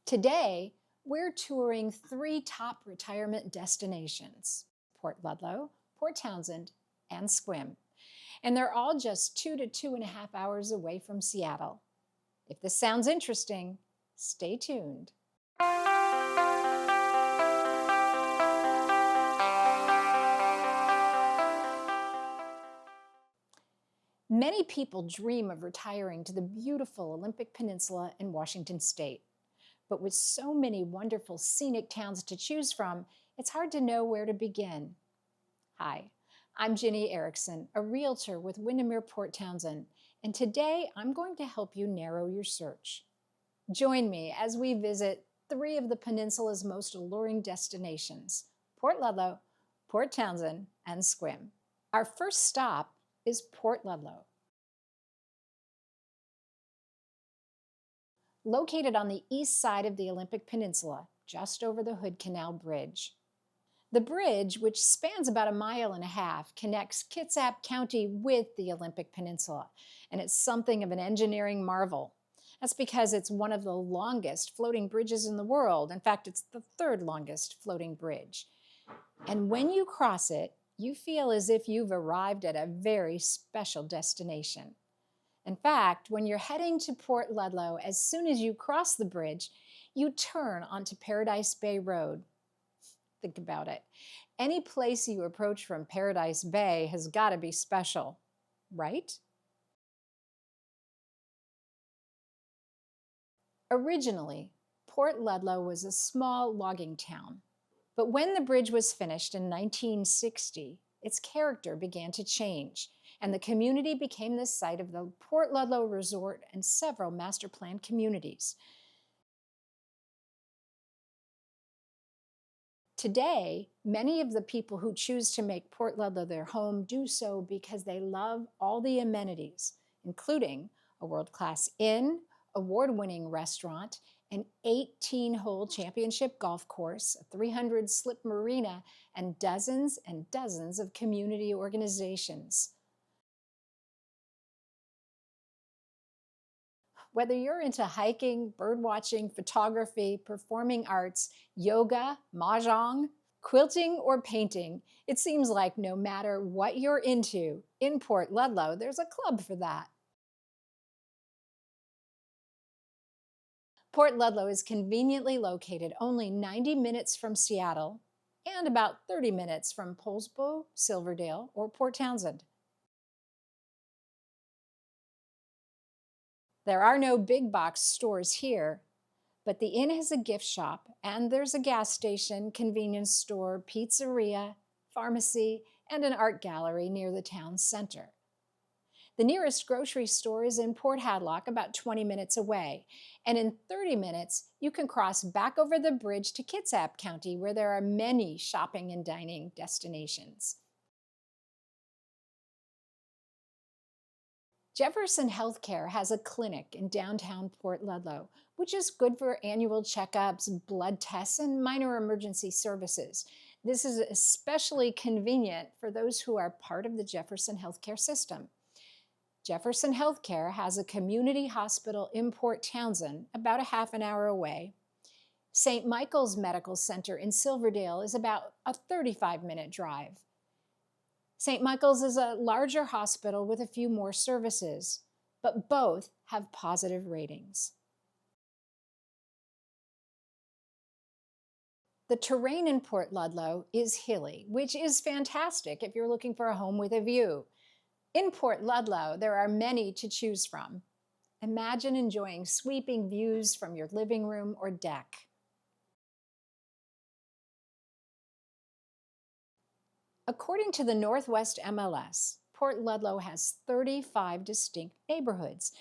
Today, we're touring three top retirement destinations: Port Ludlow, Port Townsend, and Sequim. And they're all just 2 to 2.5 hours away from Seattle. If this sounds interesting, stay tuned. Many people dream of retiring to the beautiful Olympic Peninsula in Washington State. But with so many wonderful scenic towns to choose from, it's hard to know where to begin. Hi, I'm Ginny Erickson, a realtor with Windermere Port Townsend, and today I'm going to help you narrow your search. Join me as we visit three of the peninsula's most alluring destinations: Port Ludlow, Port Townsend, and Sequim. Our first stop is Port Ludlow. Located on the east side of the Olympic Peninsula, just over the Hood Canal Bridge. The bridge, which spans about 1.5 miles, connects Kitsap County with the Olympic Peninsula, and it's something of an engineering marvel. That's because it's one of the longest floating bridges in the world. In fact, it's the third longest floating bridge. And when you cross it, you feel as if you've arrived at a very special destination. In fact, when you're heading to Port Ludlow, as soon as you cross the bridge, you turn onto Paradise Bay Road. Think about it. Any place you approach from Paradise Bay has got to be special, right? Originally, Port Ludlow was a small logging town, but when the bridge was finished in 1960, its character began to change, and the community became the site of the Port Ludlow Resort and several master plan communities. Today, many of the people who choose to make Port Ludlow their home do so because they love all the amenities, including a world-class inn, award-winning restaurant, an 18-hole championship golf course, a 300-slip marina, and dozens of community organizations. Whether you're into hiking, birdwatching, photography, performing arts, yoga, mahjong, quilting, or painting, it seems like no matter what you're into, in Port Ludlow, there's a club for that. Port Ludlow is conveniently located only 90 minutes from Seattle and about 30 minutes from Poulsbo, Silverdale, or Port Townsend. There are no big box stores here, but the inn has a gift shop, and there's a gas station, convenience store, pizzeria, pharmacy, and an art gallery near the town center. The nearest grocery store is in Port Hadlock, about 20 minutes away, and in 30 minutes, you can cross back over the bridge to Kitsap County, where there are many shopping and dining destinations. Jefferson Healthcare has a clinic in downtown Port Ludlow, which is good for annual checkups, blood tests, and minor emergency services. This is especially convenient for those who are part of the Jefferson Healthcare system. Jefferson Healthcare has a community hospital in Port Townsend, about a half an hour away. St. Michael's Medical Center in Silverdale is about a 35-minute drive. St. Michael's is a larger hospital with a few more services, but both have positive ratings. The terrain in Port Ludlow is hilly, which is fantastic if you're looking for a home with a view. In Port Ludlow, there are many to choose from. Imagine enjoying sweeping views from your living room or deck. According to the Northwest MLS, Port Ludlow has 35 distinct neighborhoods.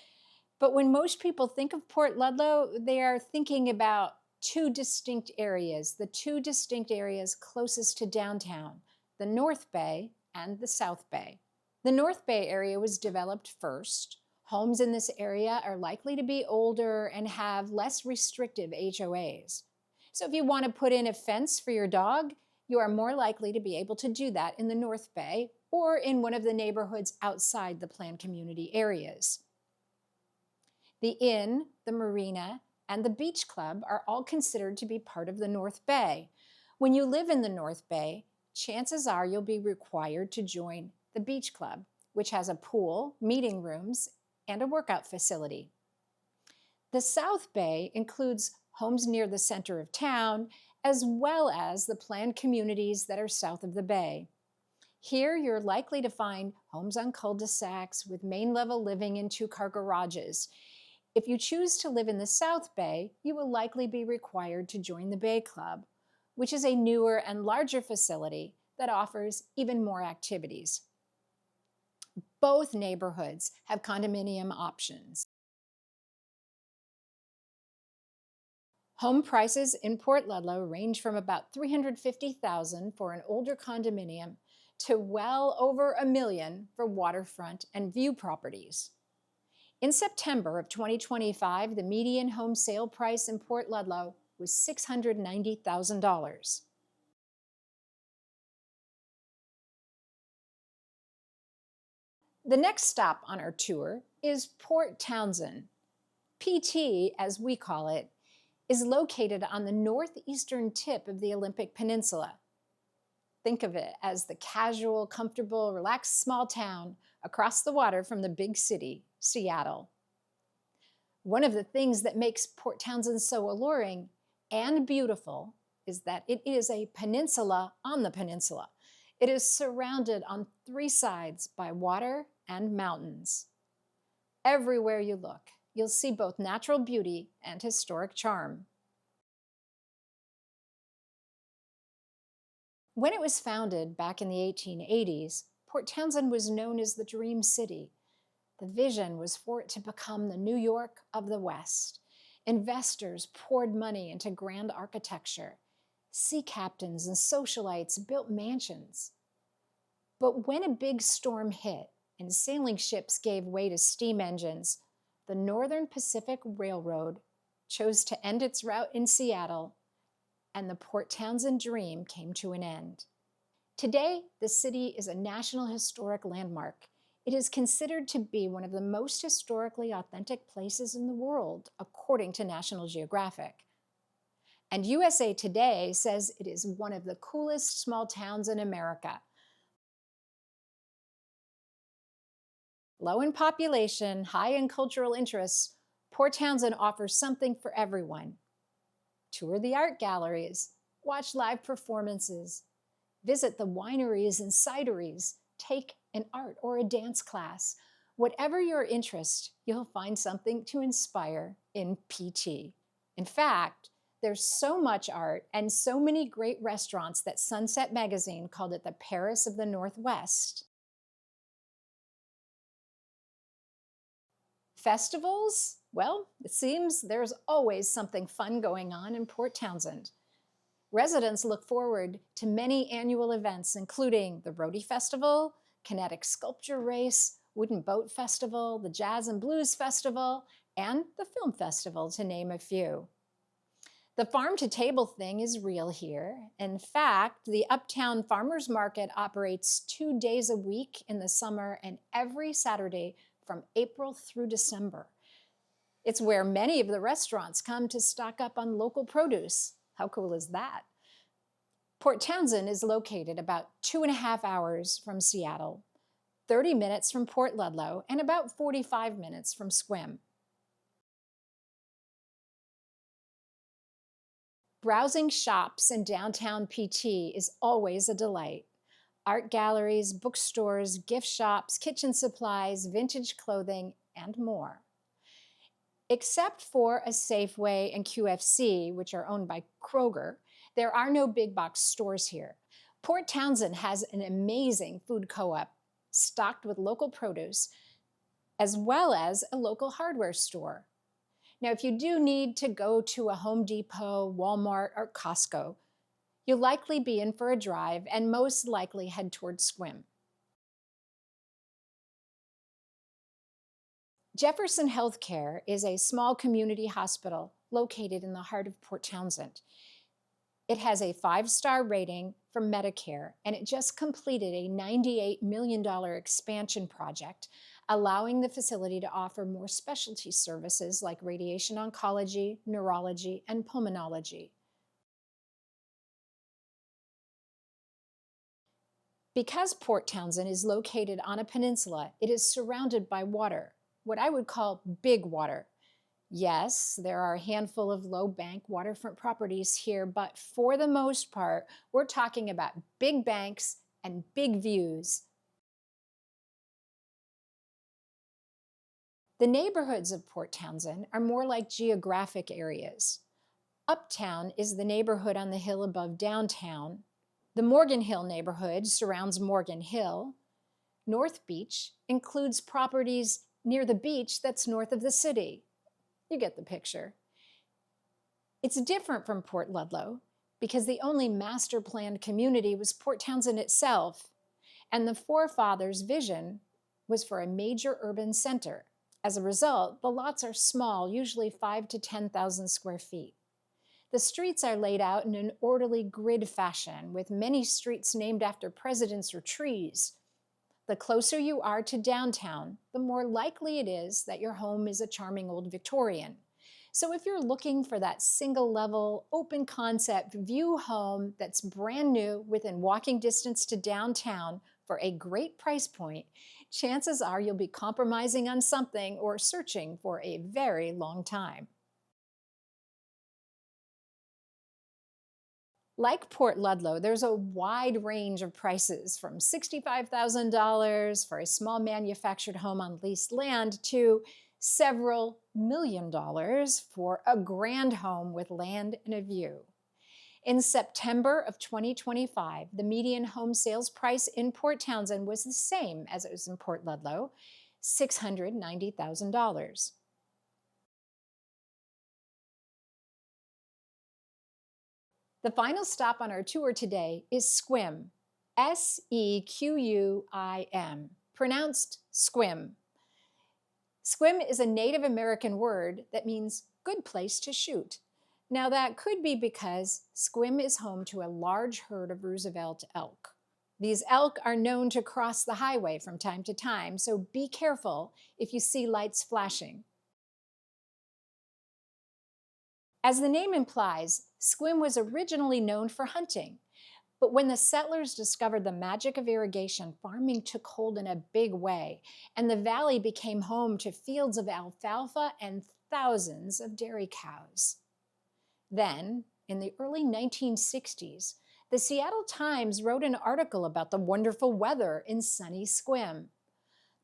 But when most people think of Port Ludlow, they are thinking about two distinct areas, the two distinct areas closest to downtown, the North Bay and the South Bay. The North Bay area was developed first. Homes in this area are likely to be older and have less restrictive HOAs. So if you want to put in a fence for your dog, you are more likely to be able to do that in the North Bay or in one of the neighborhoods outside the planned community areas. The inn, the marina, and the Beach Club are all considered to be part of the North Bay. When you live in the North Bay, chances are you'll be required to join the Beach Club, which has a pool, meeting rooms, and a workout facility. The South Bay includes homes near the center of town, as well as the planned communities that are south of the bay. Here, you're likely to find homes on cul-de-sacs with main-level living and two-car garages. If you choose to live in the South Bay, you will likely be required to join the Bay Club, which is a newer and larger facility that offers even more activities. Both neighborhoods have condominium options. Home prices in Port Ludlow range from about $350,000 for an older condominium to well over $1 million for waterfront and view properties. In September of 2025, the median home sale price in Port Ludlow was $690,000. The next stop on our tour is Port Townsend. PT, as we call it, is located on the northeastern tip of the Olympic Peninsula. Think of it as the casual, comfortable, relaxed small town across the water from the big city, Seattle. One of the things that makes Port Townsend so alluring and beautiful is that it is a peninsula on the peninsula. It is surrounded on 3 sides by water and mountains. Everywhere you look, you'll see both natural beauty and historic charm. When it was founded back in the 1880s, Port Townsend was known as the Dream City. The vision was for it to become the New York of the West. Investors poured money into grand architecture. Sea captains and socialites built mansions. But when a big storm hit and sailing ships gave way to steam engines, the Northern Pacific Railroad chose to end its route in Seattle, and the Port Townsend dream came to an end. Today, the city is a National Historic Landmark. It is considered to be one of the most historically authentic places in the world, according to National Geographic. And USA Today says it is one of the coolest small towns in America. Low in population, high in cultural interests, Port Townsend offers something for everyone. Tour the art galleries, watch live performances, visit the wineries and cideries, take an art or a dance class. Whatever your interest, you'll find something to inspire in PT. In fact, there's so much art and so many great restaurants that Sunset Magazine called it the Paris of the Northwest. Festivals? Well, it seems there's always something fun going on in Port Townsend. Residents look forward to many annual events, including the Rhodey Festival, Kinetic Sculpture Race, Wooden Boat Festival, the Jazz and Blues Festival, and the Film Festival, to name a few. The farm-to-table thing is real here. In fact, the Uptown Farmers Market operates 2 days a week in the summer and every Saturday from April through December. It's where many of the restaurants come to stock up on local produce. How cool is that? Port Townsend is located about 2.5 hours from Seattle, 30 minutes from Port Ludlow, and about 45 minutes from Sequim. Browsing shops in downtown PT is always a delight. Art galleries, bookstores, gift shops, kitchen supplies, vintage clothing, and more. Except for a Safeway and QFC, which are owned by Kroger, there are no big box stores here. Port Townsend has an amazing food co-op stocked with local produce, as well as a local hardware store. Now, if you do need to go to a Home Depot, Walmart, or Costco, you'll likely be in for a drive and most likely head towards Sequim. Jefferson Healthcare is a small community hospital located in the heart of Port Townsend. It has a 5-star rating from Medicare, and it just completed a $98 million expansion project, allowing the facility to offer more specialty services like radiation oncology, neurology, and pulmonology. Because Port Townsend is located on a peninsula, it is surrounded by water, what I would call big water. Yes, there are a handful of low bank waterfront properties here, but for the most part, we're talking about big banks and big views. The neighborhoods of Port Townsend are more like geographic areas. Uptown is the neighborhood on the hill above downtown. The Morgan Hill neighborhood surrounds Morgan Hill. North Beach includes properties near the beach that's north of the city. You get the picture. It's different from Port Ludlow because the only master planned community was Port Townsend itself, and the forefathers' vision was for a major urban center. As a result, the lots are small, usually 5,000 to 10,000 square feet. The streets are laid out in an orderly grid fashion, with many streets named after presidents or trees. The closer you are to downtown, the more likely it is that your home is a charming old Victorian. So if you're looking for that single-level, open-concept view home that's brand new within walking distance to downtown for a great price point, chances are you'll be compromising on something or searching for a very long time. Like Port Ludlow, there's a wide range of prices from $65,000 for a small manufactured home on leased land to several $1,000,000 for a grand home with land and a view. In September of 2025, the median home sales price in Port Townsend was the same as it was in Port Ludlow, $690,000. The final stop on our tour today is Sequim, Sequim, pronounced Sequim. Sequim is a Native American word that means good place to shoot. Now that could be because Sequim is home to a large herd of Roosevelt elk. These elk are known to cross the highway from time to time, so be careful if you see lights flashing. As the name implies, Sequim was originally known for hunting, but when the settlers discovered the magic of irrigation, farming took hold in a big way, and the valley became home to fields of alfalfa and thousands of dairy cows. Then, in the early 1960s, the Seattle Times wrote an article about the wonderful weather in sunny Sequim.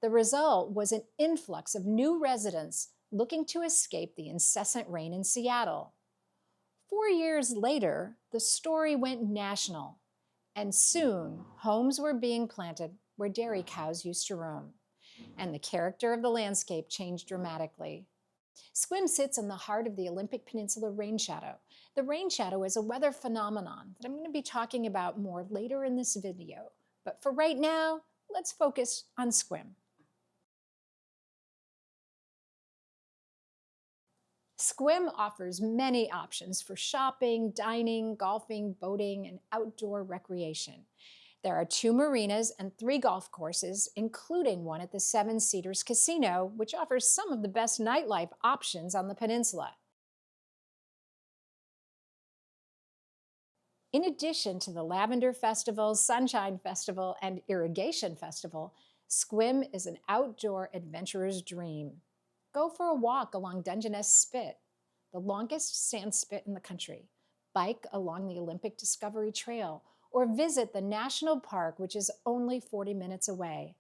The result was an influx of new residents looking to escape the incessant rain in Seattle. 4 years later, the story went national, and soon homes were being planted where dairy cows used to roam, and the character of the landscape changed dramatically. Sequim sits in the heart of the Olympic Peninsula rain shadow. The rain shadow is a weather phenomenon that I'm going to be talking about more later in this video, but for right now, let's focus on Sequim. Sequim offers many options for shopping, dining, golfing, boating, and outdoor recreation. There are 2 marinas and 3 golf courses, including one at the Seven Cedars Casino, which offers some of the best nightlife options on the peninsula. In addition to the Lavender Festival, Sunshine Festival, and Irrigation Festival, Sequim is an outdoor adventurer's dream. Go for a walk along Dungeness Spit, the longest sand spit in the country. Bike along the Olympic Discovery Trail, or visit the National Park, which is only 40 minutes away.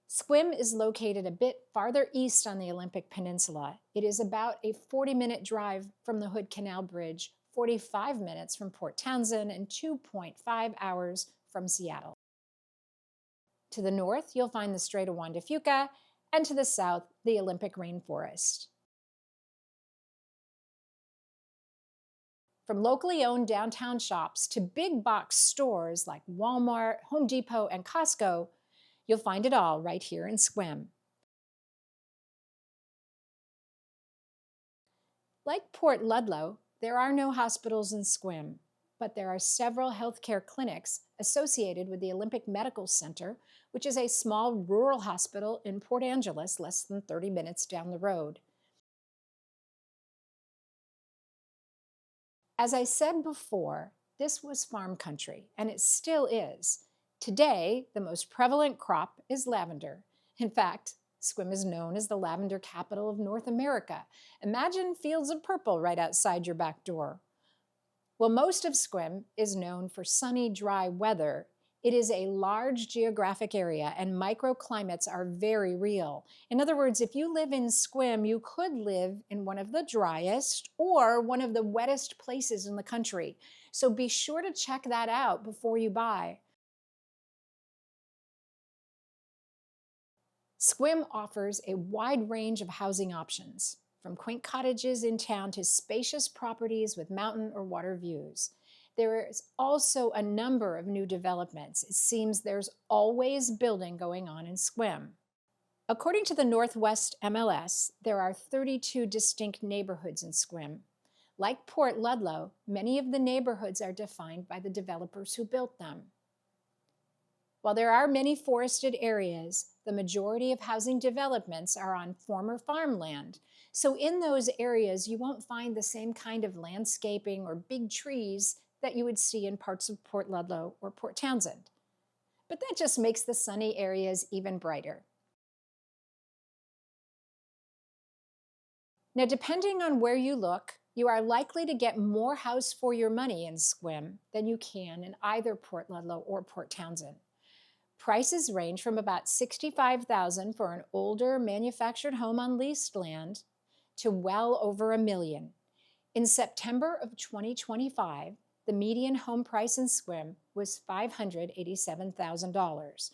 Sequim is located a bit farther east on the Olympic Peninsula. It is about a 40-minute drive from the Hood Canal Bridge, 45 minutes from Port Townsend, and 2.5 hours from Seattle. To the north, you'll find the Strait of Juan de Fuca, and to the south, the Olympic Rainforest. From locally owned downtown shops to big box stores like Walmart, Home Depot, and Costco, you'll find it all right here in Sequim. Like Port Ludlow, there are no hospitals in Sequim. but there are several healthcare clinics associated with the Olympic Medical Center, which is a small rural hospital in Port Angeles, less than 30 minutes down the road. As I said before, this was farm country, and it still is. Today, the most prevalent crop is lavender. In fact, Sequim is known as the lavender capital of North America. Imagine fields of purple right outside your back door. Well, most of Sequim is known for sunny, dry weather. It is a large geographic area and microclimates are very real. In other words, if you live in Sequim, you could live in one of the driest or one of the wettest places in the country. So be sure to check that out before you buy. Sequim offers a wide range of housing options, from quaint cottages in town to spacious properties with mountain or water views. There is also a number of new developments. It seems there's always building going on in Sequim. According to the Northwest MLS, there are 32 distinct neighborhoods in Sequim. Like Port Ludlow, many of the neighborhoods are defined by the developers who built them. While there are many forested areas, the majority of housing developments are on former farmland. So in those areas, you won't find the same kind of landscaping or big trees that you would see in parts of Port Ludlow or Port Townsend. But that just makes the sunny areas even brighter. Now, depending on where you look, you are likely to get more house for your money in Sequim than you can in either Port Ludlow or Port Townsend. Prices range from about $65,000 for an older manufactured home on leased land to well over $1 million. In September of 2025, the median home price in Sequim was $587,000.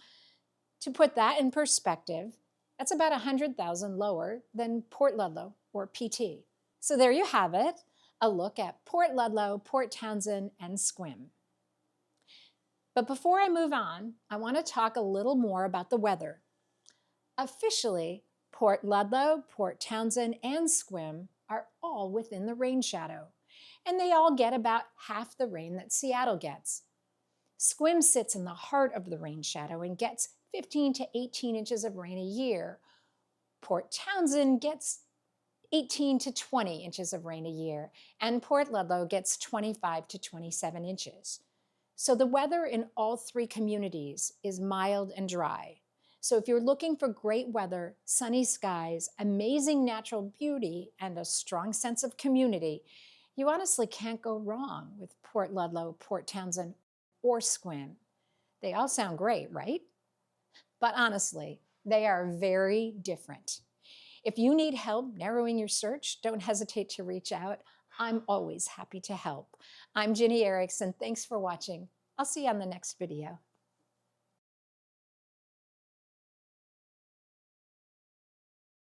To put that in perspective, that's about $100,000 lower than Port Ludlow or PT. So there you have it, a look at Port Ludlow, Port Townsend, and Sequim. But before I move on, I want to talk a little more about the weather. Officially, Port Ludlow, Port Townsend, and Sequim are all within the rain shadow, and they all get about half the rain that Seattle gets. Sequim sits in the heart of the rain shadow and gets 15 to 18 inches of rain a year. Port Townsend gets 18 to 20 inches of rain a year, and Port Ludlow gets 25 to 27 inches. So the weather in all three communities is mild and dry. So if you're looking for great weather, sunny skies, amazing natural beauty, and a strong sense of community, you honestly can't go wrong with Port Ludlow, Port Townsend, or Sequim. They all sound great, right? But honestly, they are very different. If you need help narrowing your search, don't hesitate to reach out. I'm always happy to help. I'm Ginny Erickson. Thanks for watching. I'll see you on the next video.